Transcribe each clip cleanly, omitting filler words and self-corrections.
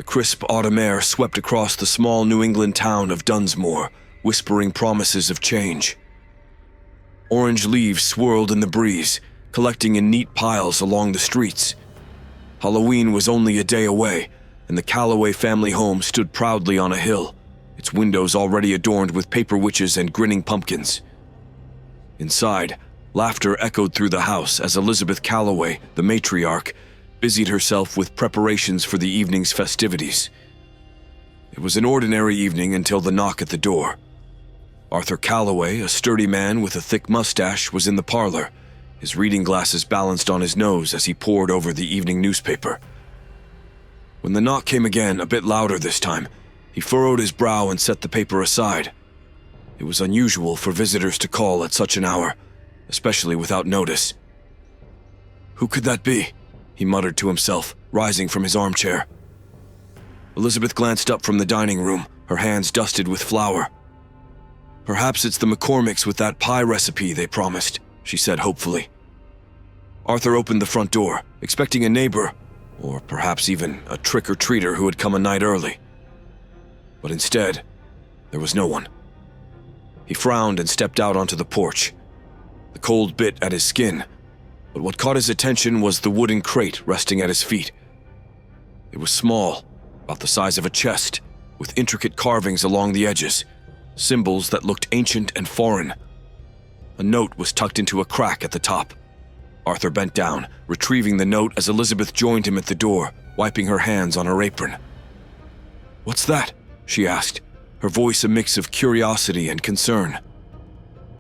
The crisp autumn air swept across the small New England town of Dunsmore, whispering promises of change. Orange leaves swirled in the breeze, collecting in neat piles along the streets. Halloween was only a day away, and the Calloway family home stood proudly on a hill, its windows already adorned with paper witches and grinning pumpkins. Inside, laughter echoed through the house as Elizabeth Calloway, the matriarch, busied herself with preparations for the evening's festivities. It was an ordinary evening until the knock at the door. Arthur Calloway, a sturdy man with a thick mustache, was in the parlor, his reading glasses balanced on his nose as he pored over the evening newspaper. When the knock came again, a bit louder this time, he furrowed his brow and set the paper aside. It was unusual for visitors to call at such an hour, especially without notice. "Who could that be?" he muttered to himself, rising from his armchair. Elizabeth glanced up from the dining room, her hands dusted with flour. "Perhaps it's the McCormicks with that pie recipe they promised," she said hopefully. Arthur opened the front door, expecting a neighbor, or perhaps even a trick-or-treater who had come a night early. But instead, there was no one. He frowned and stepped out onto the porch. The cold bit at his skin, but what caught his attention was the wooden crate resting at his feet. It was small, about the size of a chest, with intricate carvings along the edges, symbols that looked ancient and foreign. A note was tucked into a crack at the top. Arthur bent down, retrieving the note as Elizabeth joined him at the door, wiping her hands on her apron. "What's that?" she asked, her voice a mix of curiosity and concern.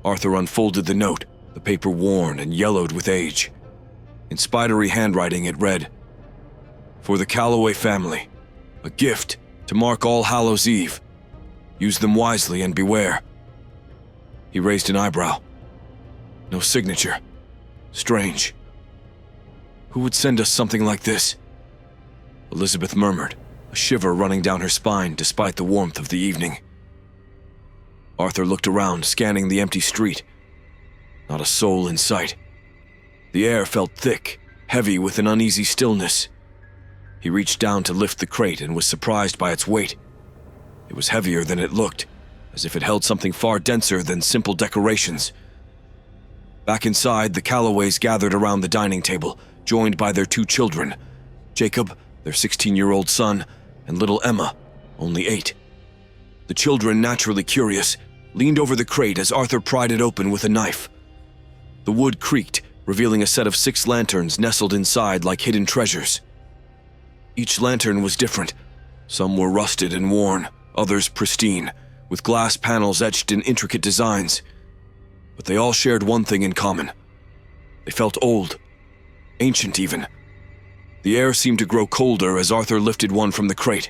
Arthur unfolded the note, the paper worn and yellowed with age. In spidery handwriting it read, "For the Calloway family, a gift to mark All Hallows' Eve. Use them wisely and beware." He raised an eyebrow. No signature. Strange. Who would send us something like this? Elizabeth murmured, a shiver running down her spine despite the warmth of the evening. Arthur looked around, scanning the empty street. Not a soul in sight. The air felt thick, heavy with an uneasy stillness. He reached down to lift the crate and was surprised by its weight. It was heavier than it looked, as if it held something far denser than simple decorations. Back inside, the Calloways gathered around the dining table, joined by their 2 children, Jacob, their 16-year-old son, and little Emma, only 8. The children, naturally curious, leaned over the crate as Arthur pried it open with a knife. The wood creaked, revealing a set of 6 lanterns nestled inside like hidden treasures. Each lantern was different. Some were rusted and worn, others pristine, with glass panels etched in intricate designs. But they all shared one thing in common. They felt old, ancient even. The air seemed to grow colder as Arthur lifted one from the crate.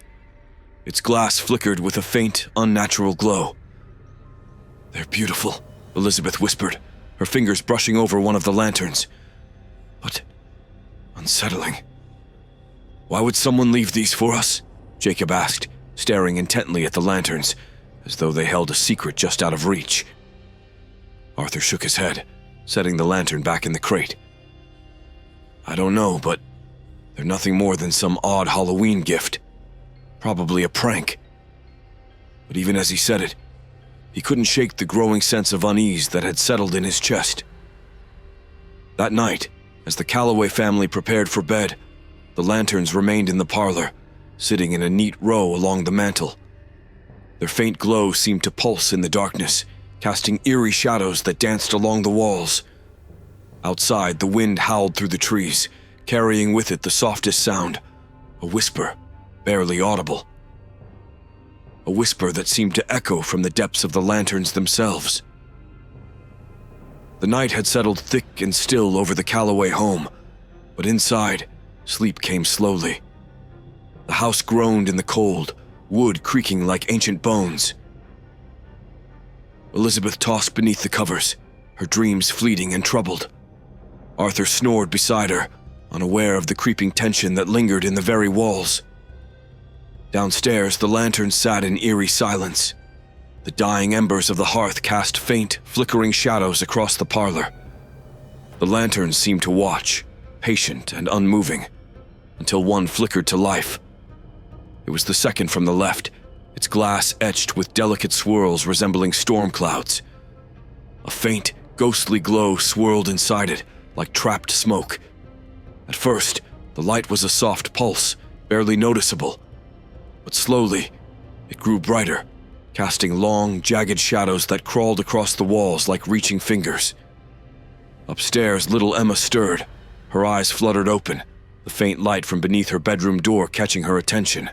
Its glass flickered with a faint, unnatural glow. "They're beautiful," Elizabeth whispered, her fingers brushing over one of the lanterns. "But unsettling. Why would someone leave these for us?" Jacob asked, staring intently at the lanterns, as though they held a secret just out of reach. Arthur shook his head, setting the lantern back in the crate. "I don't know, but they're nothing more than some odd Halloween gift. Probably a prank." But even as he said it, he couldn't shake the growing sense of unease that had settled in his chest. That night, as the Calloway family prepared for bed, the lanterns remained in the parlor, sitting in a neat row along the mantel. Their faint glow seemed to pulse in the darkness, casting eerie shadows that danced along the walls. Outside, the wind howled through the trees, carrying with it the softest sound, a whisper, barely audible. A whisper that seemed to echo from the depths of the lanterns themselves. The night had settled thick and still over the Calloway home, but inside, sleep came slowly. The house groaned in the cold, wood creaking like ancient bones. Elizabeth tossed beneath the covers, her dreams fleeting and troubled. Arthur snored beside her, unaware of the creeping tension that lingered in the very walls. Downstairs, the lanterns sat in eerie silence. The dying embers of the hearth cast faint, flickering shadows across the parlor. The lanterns seemed to watch, patient and unmoving, until one flickered to life. It It was the second from the left, its glass etched with delicate swirls resembling storm clouds. A faint, ghostly glow swirled inside it, like trapped smoke. At first, the light was a soft pulse, barely noticeable. But slowly, it grew brighter, casting long, jagged shadows that crawled across the walls like reaching fingers. Upstairs, little Emma stirred. Her eyes fluttered open, the faint light from beneath her bedroom door catching her attention.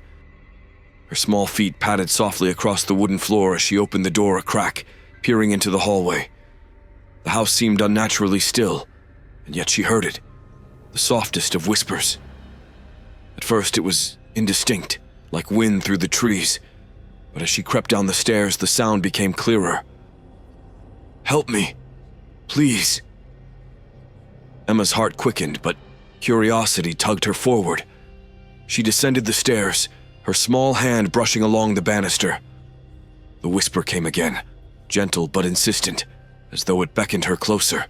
Her small feet padded softly across the wooden floor as she opened the door a crack, peering into the hallway. The house seemed unnaturally still, and yet she heard it, the softest of whispers. At first it was indistinct, like wind through the trees, but as she crept down the stairs, the sound became clearer. "Help me, please." Emma's heart quickened, but curiosity tugged her forward. She descended the stairs, her small hand brushing along the banister. The whisper came again, gentle but insistent, as though it beckoned her closer.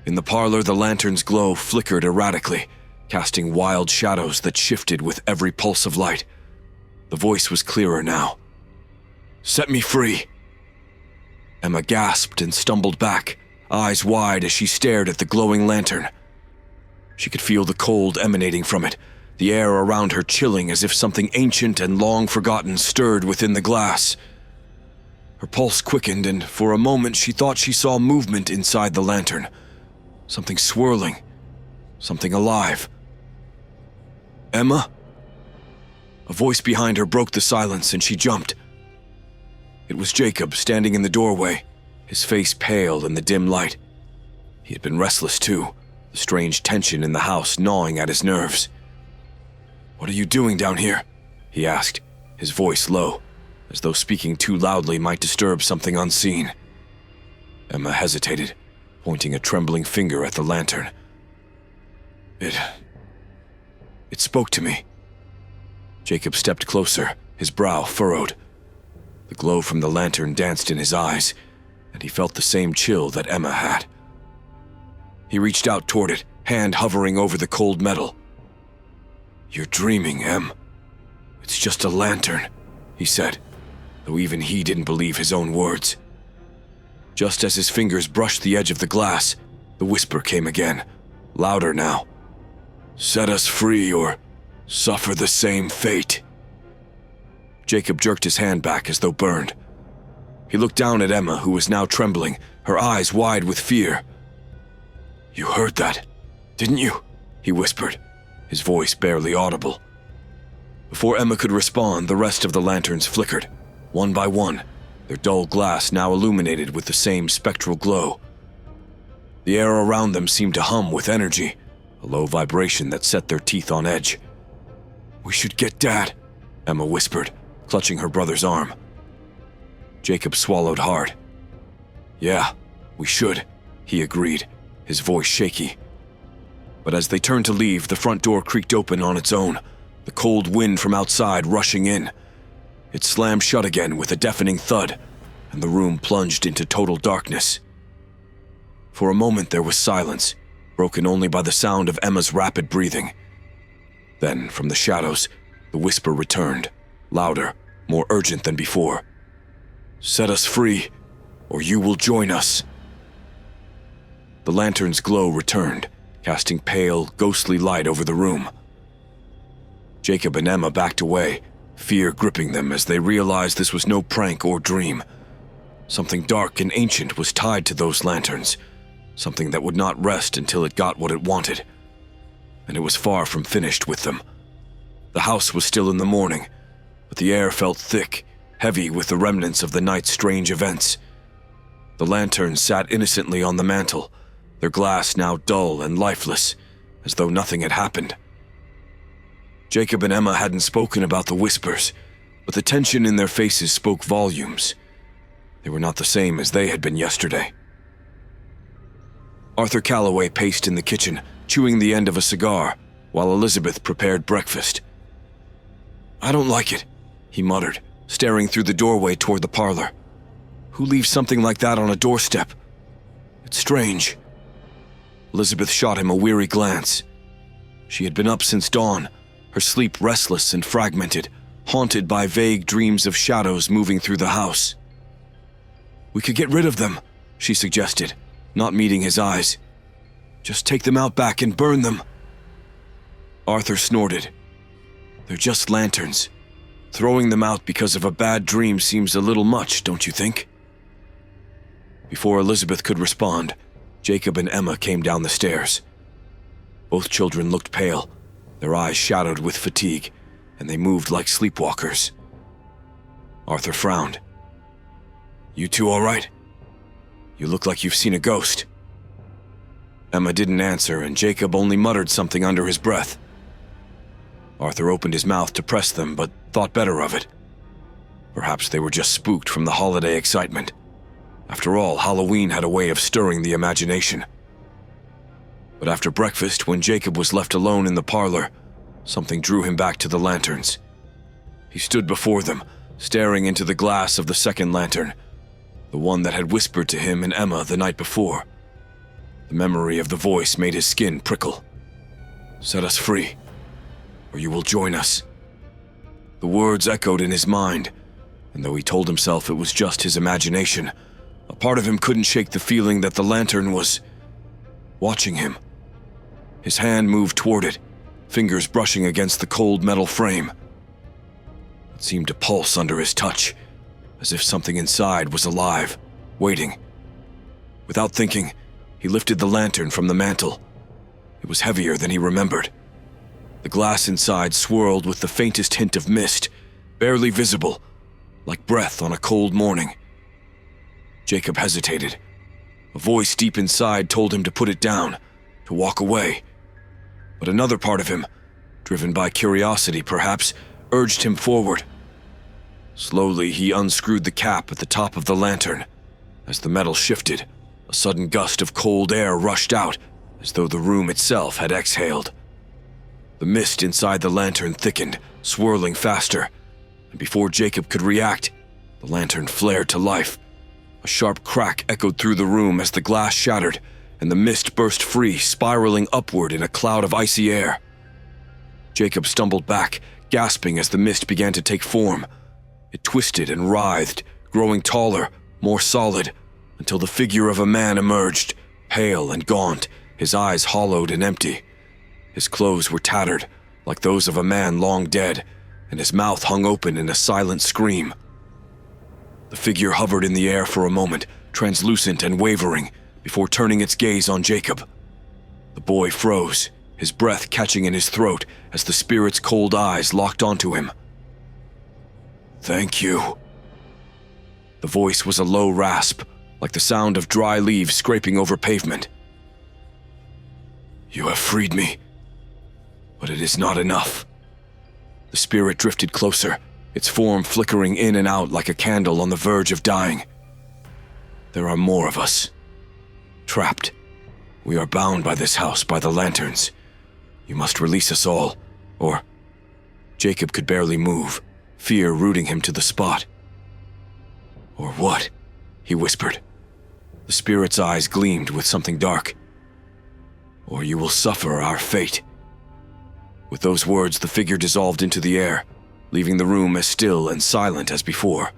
In the parlor, the lantern's glow flickered erratically, casting wild shadows that shifted with every pulse of light. The voice was clearer now. "Set me free." Emma gasped and stumbled back, eyes wide as she stared at the glowing lantern. She could feel the cold emanating from it, the air around her chilling as if something ancient and long forgotten stirred within the glass. Her pulse quickened, and for a moment she thought she saw movement inside the lantern. Something swirling, something alive. "Emma?" A voice behind her broke the silence, and she jumped. It was Jacob, standing in the doorway, his face pale in the dim light. He had been restless too, the strange tension in the house gnawing at his nerves. "What are you doing down here?" he asked, his voice low, as though speaking too loudly might disturb something unseen. Emma hesitated, pointing a trembling finger at the lantern. It spoke to me." Jacob stepped closer, his brow furrowed. The glow from the lantern danced in his eyes, and he felt the same chill that Emma had. He reached out toward it, hand hovering over the cold metal. "You're dreaming, Em. It's just a lantern," he said, though even he didn't believe his own words. Just as his fingers brushed the edge of the glass, the whisper came again, louder now. "Set us free or suffer the same fate." Jacob jerked his hand back as though burned. He looked down at Emma, who was now trembling, her eyes wide with fear. "You heard that, didn't you?" he whispered, his voice barely audible. Before Emma could respond, the rest of the lanterns flickered, one by one, their dull glass now illuminated with the same spectral glow. The air around them seemed to hum with energy, a low vibration that set their teeth on edge. "We should get Dad," Emma whispered, clutching her brother's arm. Jacob swallowed hard. "Yeah, we should," he agreed, his voice shaky. But as they turned to leave, the front door creaked open on its own, the cold wind from outside rushing in. It slammed shut again with a deafening thud, and the room plunged into total darkness. For a moment there was silence, broken only by the sound of Emma's rapid breathing. Then, from the shadows, the whisper returned, louder, more urgent than before. "Set us free, or you will join us." The lantern's glow returned, casting pale, ghostly light over the room. Jacob and Emma backed away, fear gripping them as they realized this was no prank or dream. Something dark and ancient was tied to those lanterns, something that would not rest until it got what it wanted. And it was far from finished with them. The house was still in the morning, but the air felt thick, heavy with the remnants of the night's strange events. The lanterns sat innocently on the mantel, their glass now dull and lifeless, as though nothing had happened. Jacob and Emma hadn't spoken about the whispers, but the tension in their faces spoke volumes. They were not the same as they had been yesterday. Arthur Calloway paced in the kitchen, chewing the end of a cigar, while Elizabeth prepared breakfast. "I don't like it," he muttered, staring through the doorway toward the parlor. "Who leaves something like that on a doorstep? It's strange." Elizabeth shot him a weary glance. She had been up since dawn, her sleep restless and fragmented, haunted by vague dreams of shadows moving through the house. "We could get rid of them," she suggested, not meeting his eyes. "Just take them out back and burn them." Arthur snorted. "They're just lanterns. Throwing them out because of a bad dream seems a little much, don't you think?" Before Elizabeth could respond, Jacob and Emma came down the stairs. Both children looked pale, their eyes shadowed with fatigue, and they moved like sleepwalkers. Arthur frowned. "You two all right? You look like you've seen a ghost." Emma didn't answer, and Jacob only muttered something under his breath. Arthur opened his mouth to press them, but thought better of it. Perhaps they were just spooked from the holiday excitement. After all, Halloween had a way of stirring the imagination. But after breakfast, when Jacob was left alone in the parlor, something drew him back to the lanterns. He stood before them, staring into the glass of the second lantern, the one that had whispered to him and Emma the night before. The memory of the voice made his skin prickle. "Set us free, or you will join us." The words echoed in his mind, and though he told himself it was just his imagination, a part of him couldn't shake the feeling that the lantern was watching him. His hand moved toward it, fingers brushing against the cold metal frame. It seemed to pulse under his touch, as if something inside was alive, waiting. Without thinking, he lifted the lantern from the mantel. It was heavier than he remembered. The glass inside swirled with the faintest hint of mist, barely visible, like breath on a cold morning. Jacob hesitated. A voice deep inside told him to put it down, to walk away. But another part of him, driven by curiosity perhaps, urged him forward. Slowly, he unscrewed the cap at the top of the lantern. As the metal shifted, a sudden gust of cold air rushed out, as though the room itself had exhaled. The mist inside the lantern thickened, swirling faster, and before Jacob could react, the lantern flared to life. A sharp crack echoed through the room as the glass shattered, and the mist burst free, spiraling upward in a cloud of icy air. Jacob stumbled back, gasping as the mist began to take form. It twisted and writhed, growing taller, more solid, until the figure of a man emerged, pale and gaunt, his eyes hollowed and empty. His clothes were tattered, like those of a man long dead, and his mouth hung open in a silent scream. The figure hovered in the air for a moment, translucent and wavering, before turning its gaze on Jacob. The boy froze, his breath catching in his throat as the spirit's cold eyes locked onto him. "Thank you." The voice was a low rasp, like the sound of dry leaves scraping over pavement. "You have freed me, but it is not enough." The spirit drifted closer, its form flickering in and out like a candle on the verge of dying. "There are more of us. Trapped. We are bound by this house, by the lanterns. You must release us all, or..." Jacob could barely move, fear rooting him to the spot. "Or what?" he whispered. The spirit's eyes gleamed with something dark. "Or you will suffer our fate." With those words, the figure dissolved into the air, leaving the room as still and silent as before.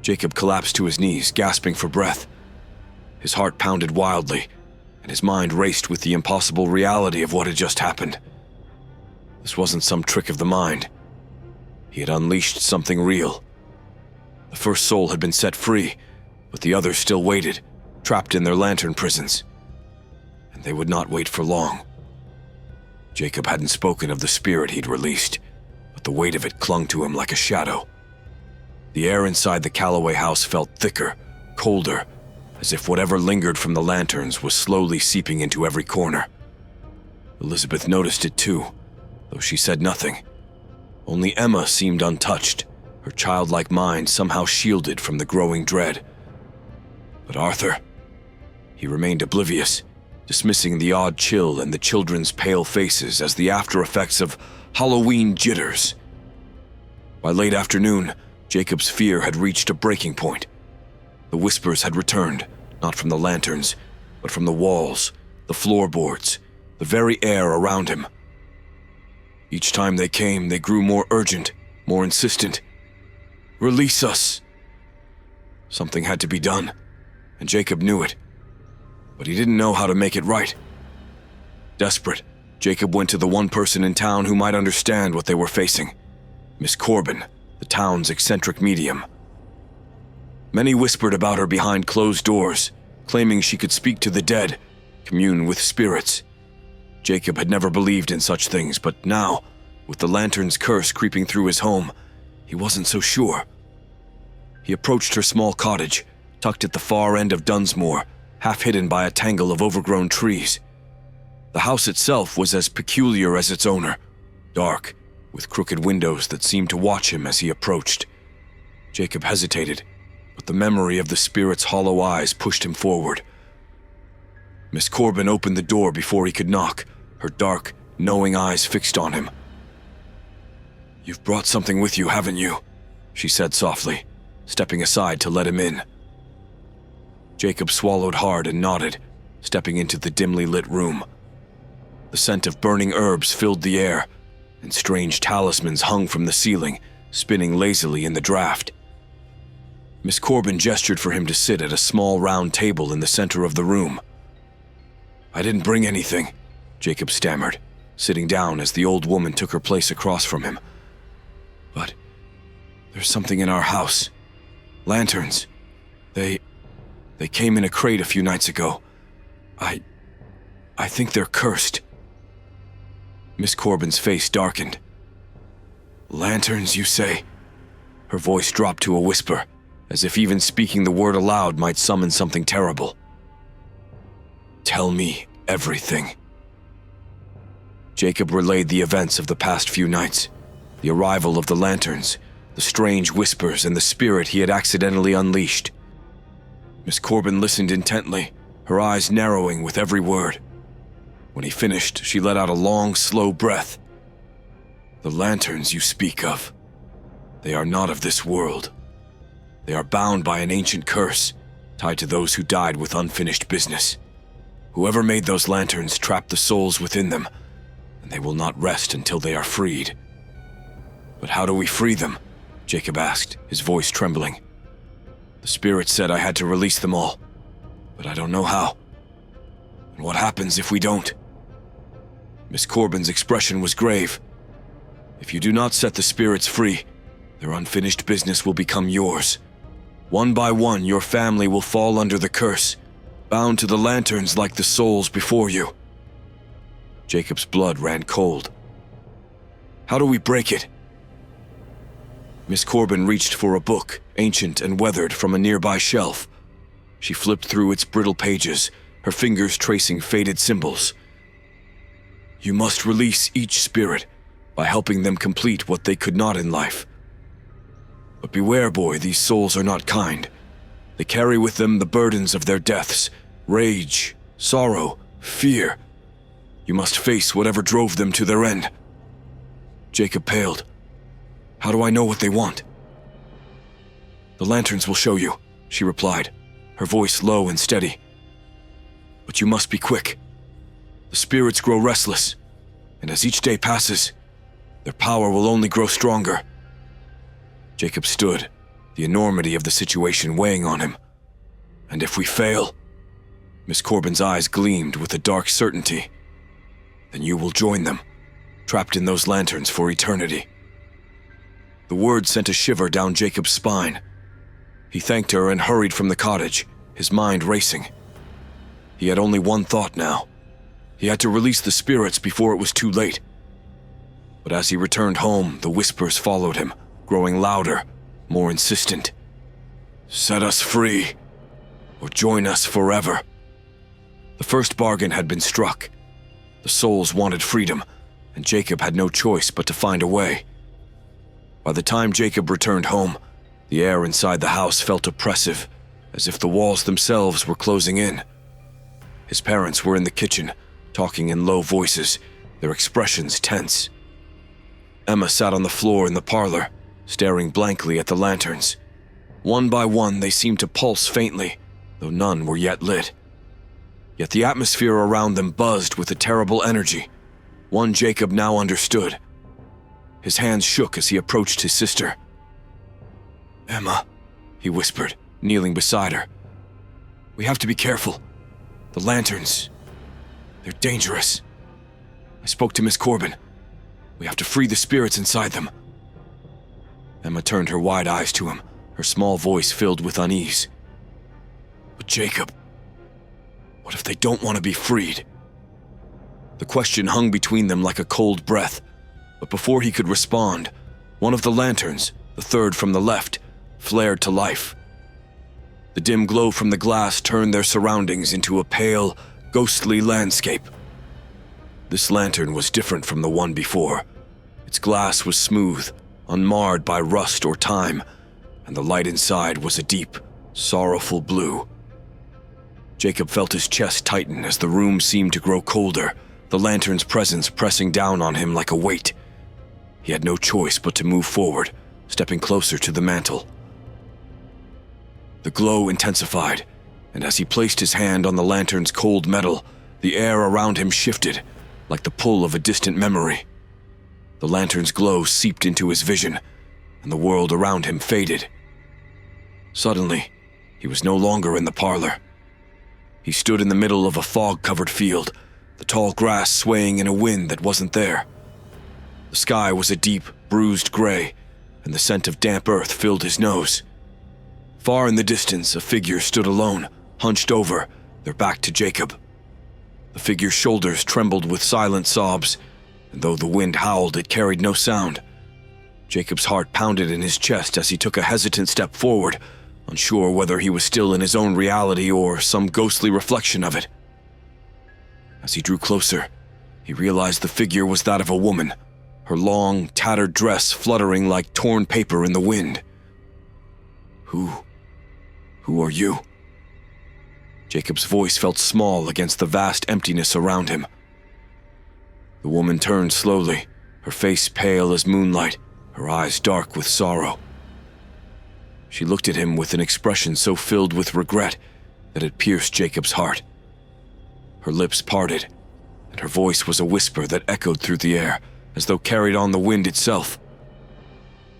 Jacob collapsed to his knees, gasping for breath. His heart pounded wildly, and his mind raced with the impossible reality of what had just happened. This wasn't some trick of the mind. He had unleashed something real. The first soul had been set free, but the others still waited, trapped in their lantern prisons. And they would not wait for long. Jacob hadn't spoken of the spirit he'd released, but the weight of it clung to him like a shadow. The air inside the Calloway house felt thicker, colder, as if whatever lingered from the lanterns was slowly seeping into every corner. Elizabeth noticed it too, though she said nothing. Only Emma seemed untouched, her childlike mind somehow shielded from the growing dread. But Arthur, he remained oblivious, dismissing the odd chill and the children's pale faces as the after-effects of Halloween jitters. By late afternoon, Jacob's fear had reached a breaking point. The whispers had returned, not from the lanterns, but from the walls, the floorboards, the very air around him. Each time they came, they grew more urgent, more insistent. "Release us!" Something had to be done, and Jacob knew it, but he didn't know how to make it right. Desperate, Jacob went to the one person in town who might understand what they were facing, Miss Corbin, the town's eccentric medium. Many whispered about her behind closed doors, claiming she could speak to the dead, commune with spirits. Jacob had never believed in such things, but now, with the lantern's curse creeping through his home, he wasn't so sure. He approached her small cottage, tucked at the far end of Dunsmore, half hidden by a tangle of overgrown trees. The house itself was as peculiar as its owner, dark, with crooked windows that seemed to watch him as he approached. Jacob hesitated, but the memory of the spirit's hollow eyes pushed him forward. Miss Corbin opened the door before he could knock, her dark, knowing eyes fixed on him. "You've brought something with you, haven't you?" she said softly, stepping aside to let him in. Jacob swallowed hard and nodded, stepping into the dimly lit room. The scent of burning herbs filled the air, and strange talismans hung from the ceiling, spinning lazily in the draft. Miss Corbin gestured for him to sit at a small round table in the center of the room. "I didn't bring anything," Jacob stammered, sitting down as the old woman took her place across from him. "But there's something in our house. Lanterns. They came in a crate a few nights ago. I think they're cursed." Miss Corbin's face darkened. "Lanterns, you say?" Her voice dropped to a whisper, as if even speaking the word aloud might summon something terrible. "Tell me everything." Jacob relayed the events of the past few nights, the arrival of the lanterns, the strange whispers, and the spirit he had accidentally unleashed. Miss Corbin listened intently, her eyes narrowing with every word. When he finished, she let out a long, slow breath. "The lanterns you speak of, they are not of this world. They are bound by an ancient curse, tied to those who died with unfinished business. Whoever made those lanterns trapped the souls within them, and they will not rest until they are freed." "But how do we free them?" Jacob asked, his voice trembling. "The spirit said I had to release them all, but I don't know how. And what happens if we don't?" Miss Corbin's expression was grave. "If you do not set the spirits free, their unfinished business will become yours. One by one, your family will fall under the curse, bound to the lanterns like the souls before you." Jacob's blood ran cold. "How do we break it?" Miss Corbin reached for a book, ancient and weathered, from a nearby shelf. She flipped through its brittle pages, her fingers tracing faded symbols. "You must release each spirit by helping them complete what they could not in life. But beware, boy, these souls are not kind. They carry with them the burdens of their deaths, rage, sorrow, fear. You must face whatever drove them to their end." Jacob paled. "How do I know what they want?" "The lanterns will show you," she replied, her voice low and steady. "But you must be quick. The spirits grow restless, and as each day passes, their power will only grow stronger." Jacob stood, the enormity of the situation weighing on him. "And if we fail?" Miss Corbin's eyes gleamed with a dark certainty. "Then you will join them, trapped in those lanterns for eternity." The word sent a shiver down Jacob's spine. He thanked her and hurried from the cottage, his mind racing. He had only one thought now. He had to release the spirits before it was too late. But as he returned home, the whispers followed him, growing louder, more insistent. "Set us free, or join us forever." The first bargain had been struck. The souls wanted freedom, and Jacob had no choice but to find a way. By the time Jacob returned home, the air inside the house felt oppressive, as if the walls themselves were closing in. His parents were in the kitchen, talking in low voices, their expressions tense. Emma sat on the floor in the parlor, staring blankly at the lanterns. One by one, they seemed to pulse faintly, though none were yet lit. Yet the atmosphere around them buzzed with a terrible energy, one Jacob now understood. His hands shook as he approached his sister. "Emma," he whispered, kneeling beside her. "We have to be careful. The lanterns, they're dangerous. I spoke to Miss Corbin. We have to free the spirits inside them." Emma turned her wide eyes to him, her small voice filled with unease. "But Jacob, what if they don't want to be freed?" The question hung between them like a cold breath, but before he could respond, one of the lanterns, the third from the left, flared to life. The dim glow from the glass turned their surroundings into a pale, ghostly landscape. This lantern was different from the one before. Its glass was smooth, unmarred by rust or time, and the light inside was a deep, sorrowful blue. Jacob felt his chest tighten as the room seemed to grow colder, the lantern's presence pressing down on him like a weight. He had no choice but to move forward, stepping closer to the mantel. The glow intensified, and as he placed his hand on the lantern's cold metal, the air around him shifted, like the pull of a distant memory. The lantern's glow seeped into his vision, and the world around him faded. Suddenly, he was no longer in the parlor. He stood in the middle of a fog-covered field, the tall grass swaying in a wind that wasn't there. The sky was a deep, bruised gray, and the scent of damp earth filled his nose. Far in the distance, a figure stood alone, hunched over, their back to Jacob. The figure's shoulders trembled with silent sobs, and though the wind howled, it carried no sound. Jacob's heart pounded in his chest as he took a hesitant step forward, unsure whether he was still in his own reality or some ghostly reflection of it. As he drew closer, he realized the figure was that of a woman, her long, tattered dress fluttering like torn paper in the wind. Who are you?" Jacob's voice felt small against the vast emptiness around him. The woman turned slowly, her face pale as moonlight, her eyes dark with sorrow. She looked at him with an expression so filled with regret that it pierced Jacob's heart. Her lips parted, and her voice was a whisper that echoed through the air, as though carried on the wind itself.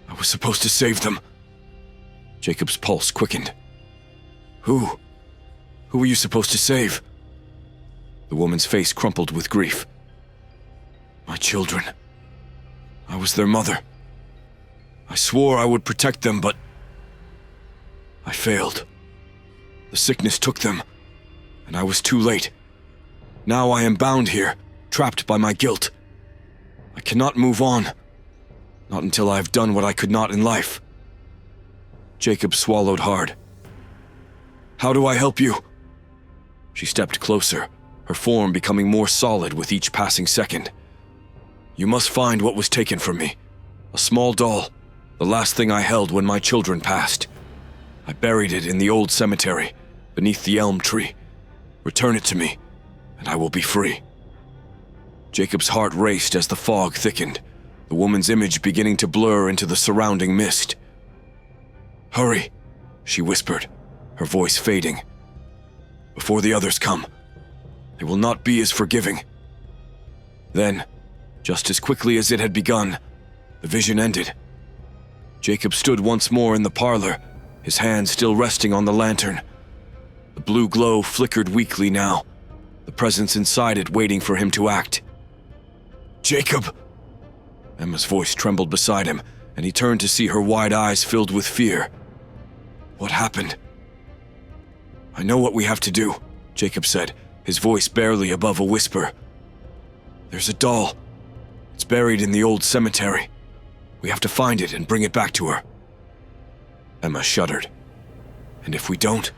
"I was supposed to save them." Jacob's pulse quickened. Who were you supposed to save?" The woman's face crumpled with grief. "My children. I was their mother. I swore I would protect them, but I failed. The sickness took them, and I was too late. Now I am bound here, trapped by my guilt. I cannot move on, not until I have done what I could not in life." Jacob swallowed hard. "How do I help you?" She stepped closer, her form becoming more solid with each passing second. "You must find what was taken from me. A small doll, the last thing I held when my children passed. I buried it in the old cemetery, beneath the elm tree. Return it to me, and I will be free." Jacob's heart raced as the fog thickened, the woman's image beginning to blur into the surrounding mist. "Hurry," she whispered, her voice fading. "Before the others come, they will not be as forgiving." Then, just as quickly as it had begun, the vision ended. Jacob stood once more in the parlor, his hand still resting on the lantern. The blue glow flickered weakly now, the presence inside it waiting for him to act. "Jacob!" Emma's voice trembled beside him, and he turned to see her wide eyes filled with fear. "What happened?" "I know what we have to do," Jacob said, his voice barely above a whisper. "There's a doll. It's buried in the old cemetery. We have to find it and bring it back to her." Emma shuddered. "And if we don't?"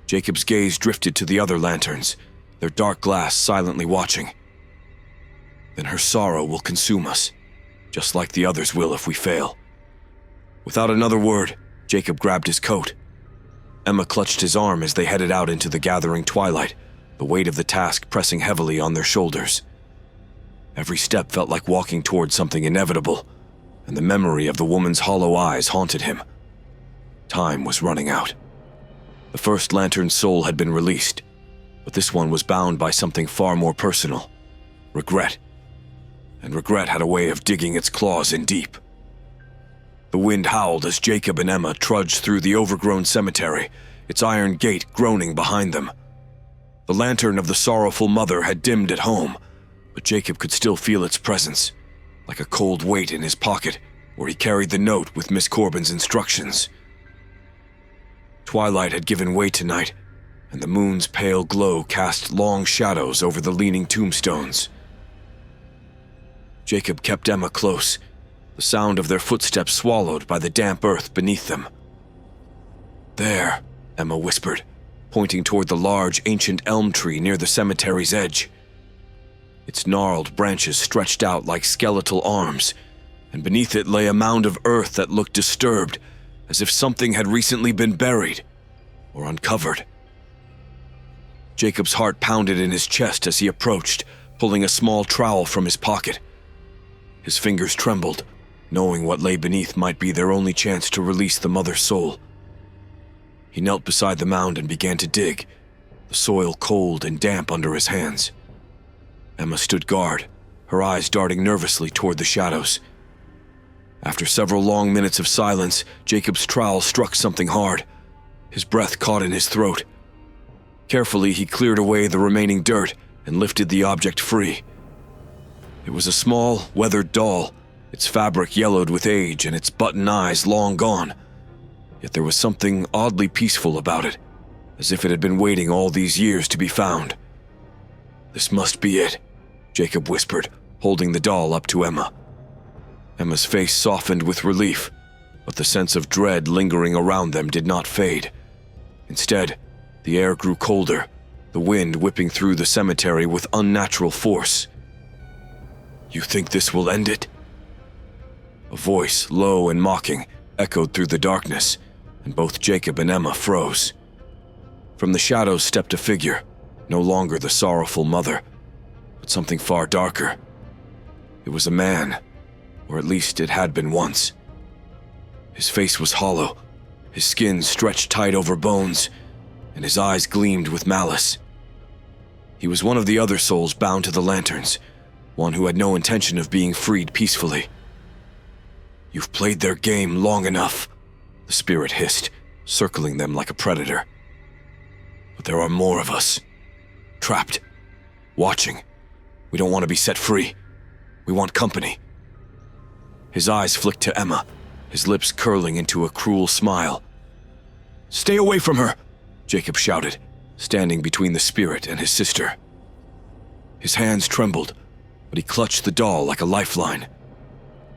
Jacob's gaze drifted to the other lanterns, their dark glass silently watching. "Then her sorrow will consume us, just like the others will if we fail." Without another word, Jacob grabbed his coat. Emma clutched his arm as they headed out into the gathering twilight, the weight of the task pressing heavily on their shoulders. Every step felt like walking toward something inevitable, and the memory of the woman's hollow eyes haunted him. Time was running out. The first lantern's soul had been released, but this one was bound by something far more personal: regret. and regret had a way of digging its claws in deep. The wind howled as Jacob and Emma trudged through the overgrown cemetery, its iron gate groaning behind them. The lantern of the sorrowful mother had dimmed at home, but Jacob could still feel its presence, like a cold weight in his pocket where he carried the note with Miss Corbin's instructions. Twilight had given way tonight, and the moon's pale glow cast long shadows over the leaning tombstones. Jacob kept Emma close, the sound of their footsteps swallowed by the damp earth beneath them. "There," Emma whispered, pointing toward the large, ancient elm tree near the cemetery's edge. Its gnarled branches stretched out like skeletal arms, and beneath it lay a mound of earth that looked disturbed, as if something had recently been buried or uncovered. Jacob's heart pounded in his chest as he approached, pulling a small trowel from his pocket. His fingers trembled, knowing what lay beneath might be their only chance to release the mother's soul. He knelt beside the mound and began to dig, the soil cold and damp under his hands. Emma stood guard, her eyes darting nervously toward the shadows. After several long minutes of silence, Jacob's trowel struck something hard. His breath caught in his throat. Carefully, he cleared away the remaining dirt and lifted the object free. It was a small, weathered doll, its fabric yellowed with age and its button eyes long gone. Yet there was something oddly peaceful about it, as if it had been waiting all these years to be found. "This must be it," Jacob whispered, holding the doll up to Emma. Emma's face softened with relief, but the sense of dread lingering around them did not fade. Instead, the air grew colder, the wind whipping through the cemetery with unnatural force. "You think this will end it?" A voice, low and mocking, echoed through the darkness, and both Jacob and Emma froze. From the shadows stepped a figure, no longer the sorrowful mother, but something far darker. It was a man, or at least it had been once. His face was hollow, his skin stretched tight over bones, and his eyes gleamed with malice. He was one of the other souls bound to the lanterns, one who had no intention of being freed peacefully. "You've played their game long enough," the spirit hissed, circling them like a predator. "But there are more of us, trapped, watching. We don't want to be set free. We want company." His eyes flicked to Emma, his lips curling into a cruel smile. "Stay away from her!" Jacob shouted, standing between the spirit and his sister. His hands trembled, but he clutched the doll like a lifeline.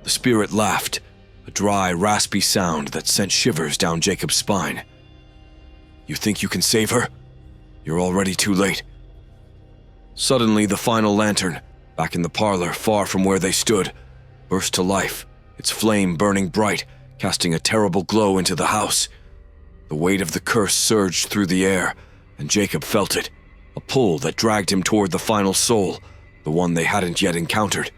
The spirit laughed, a dry, raspy sound that sent shivers down Jacob's spine. "You think you can save her? You're already too late." Suddenly, the final lantern, back in the parlor far from where they stood, burst to life, its flame burning bright, casting a terrible glow into the house. The weight of the curse surged through the air, and Jacob felt it, a pull that dragged him toward the final soul, the one they hadn't yet encountered.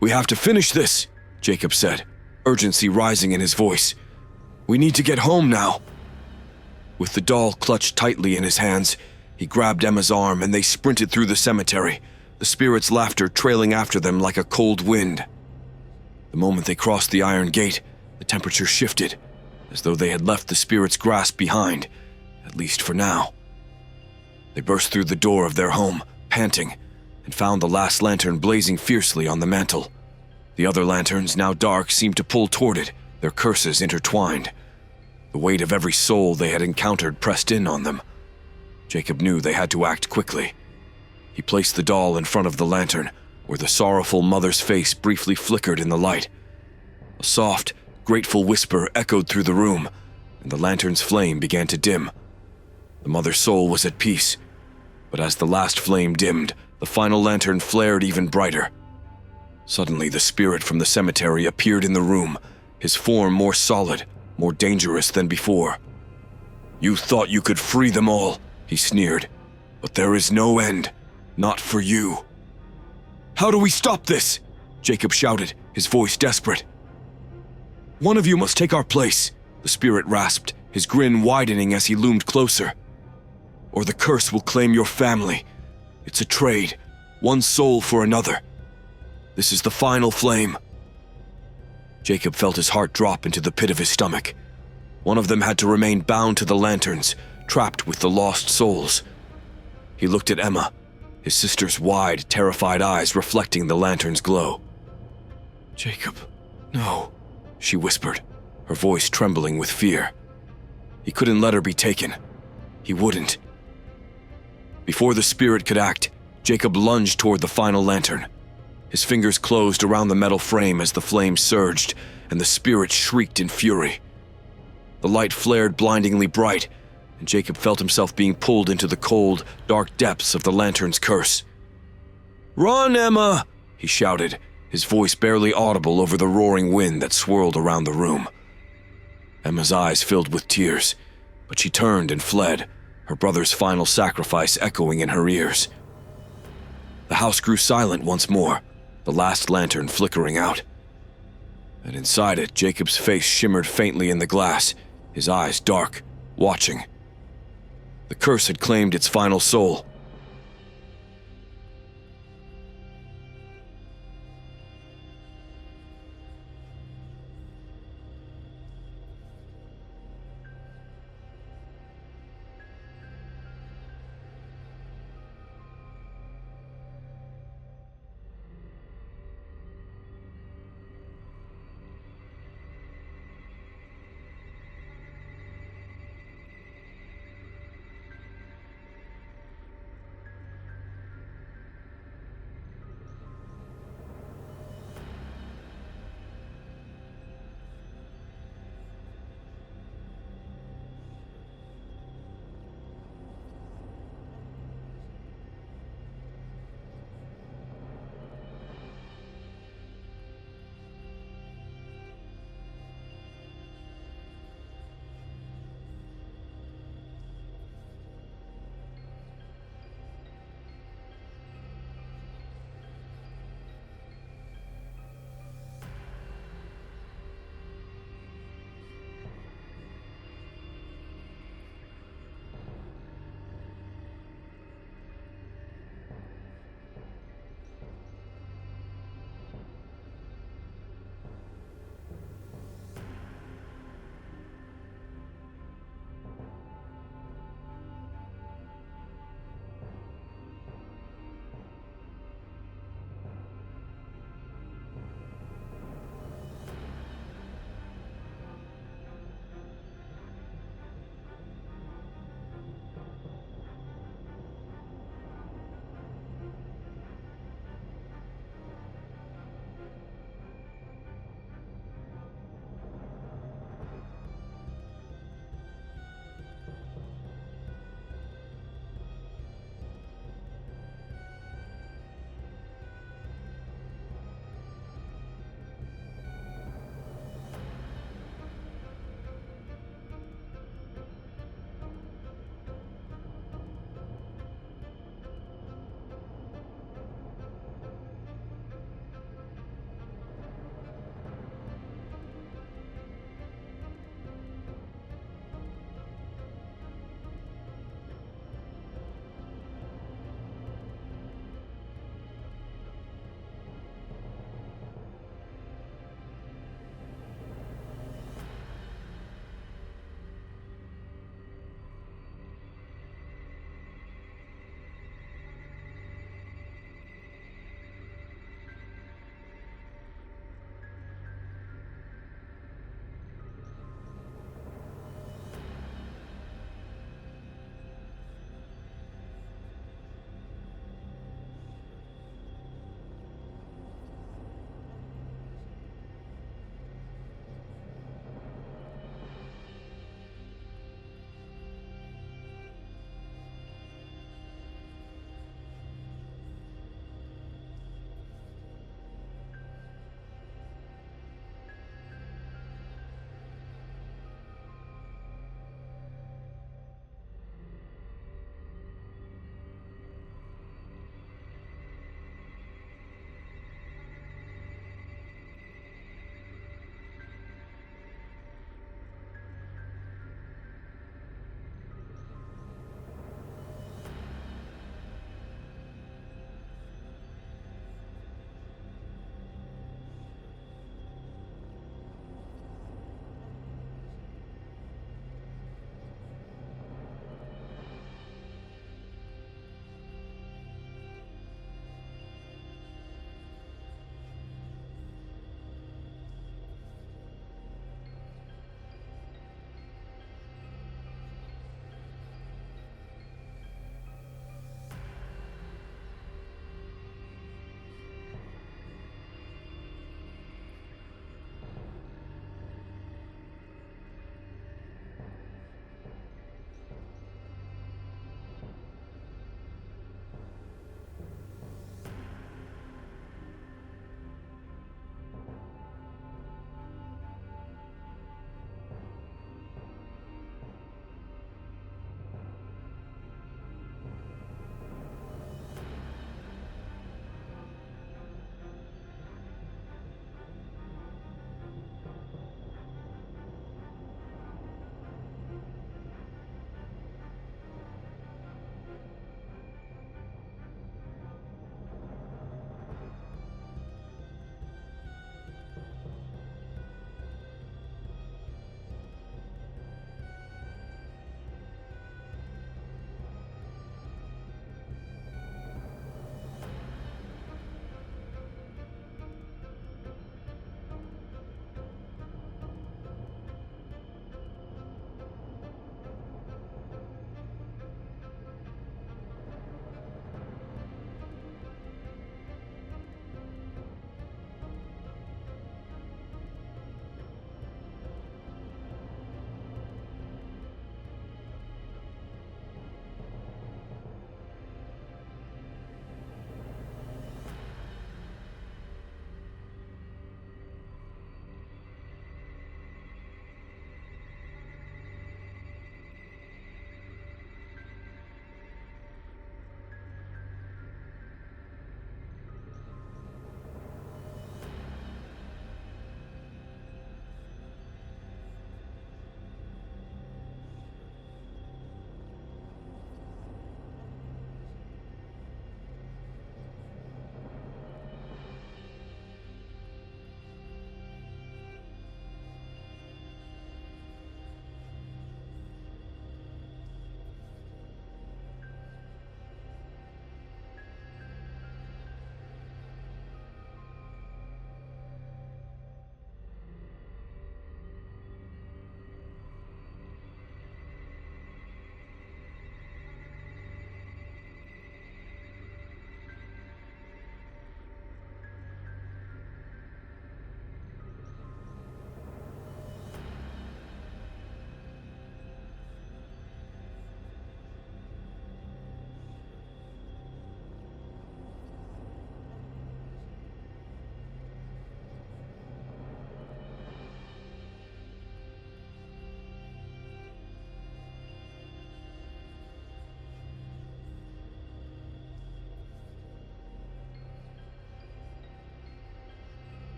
"We have to finish this," Jacob said, urgency rising in his voice. "We need to get home now." With the doll clutched tightly in his hands, he grabbed Emma's arm and they sprinted through the cemetery, the spirit's laughter trailing after them like a cold wind. The moment they crossed the iron gate, the temperature shifted, as though they had left the spirit's grasp behind, at least for now. They burst through the door of their home, panting, and found the last lantern blazing fiercely on the mantel. The other lanterns, now dark, seemed to pull toward it, their curses intertwined. The weight of every soul they had encountered pressed in on them. Jacob knew they had to act quickly. He placed the doll in front of the lantern, where the sorrowful mother's face briefly flickered in the light. A soft, grateful whisper echoed through the room, and the lantern's flame began to dim. The mother's soul was at peace, but as the last flame dimmed, the final lantern flared even brighter. Suddenly, the spirit from the cemetery appeared in the room, his form more solid, more dangerous than before. "You thought you could free them all," he sneered, "but there is no end, not for you." "How do we stop this?" Jacob shouted, his voice desperate. "One of you must take our place," the spirit rasped, his grin widening as he loomed closer. "Or the curse will claim your family. It's a trade, one soul for another." This is the final flame. Jacob felt his heart drop into the pit of his stomach. One of them had to remain bound to the lanterns, trapped with the lost souls. He looked at Emma, his sister's wide, terrified eyes reflecting the lantern's glow. "Jacob, no," she whispered, her voice trembling with fear. He couldn't let her be taken. He wouldn't. Before the spirit could act, Jacob lunged toward the final lantern. His fingers closed around the metal frame as the flame surged, and the spirit shrieked in fury. The light flared blindingly bright, and Jacob felt himself being pulled into the cold, dark depths of the lantern's curse. "Run, Emma!" he shouted, his voice barely audible over the roaring wind that swirled around the room. Emma's eyes filled with tears, but she turned and fled, her brother's final sacrifice echoing in her ears. The house grew silent once more, the last lantern flickering out. And inside it, Jacob's face shimmered faintly in the glass, his eyes dark, watching. The curse had claimed its final soul,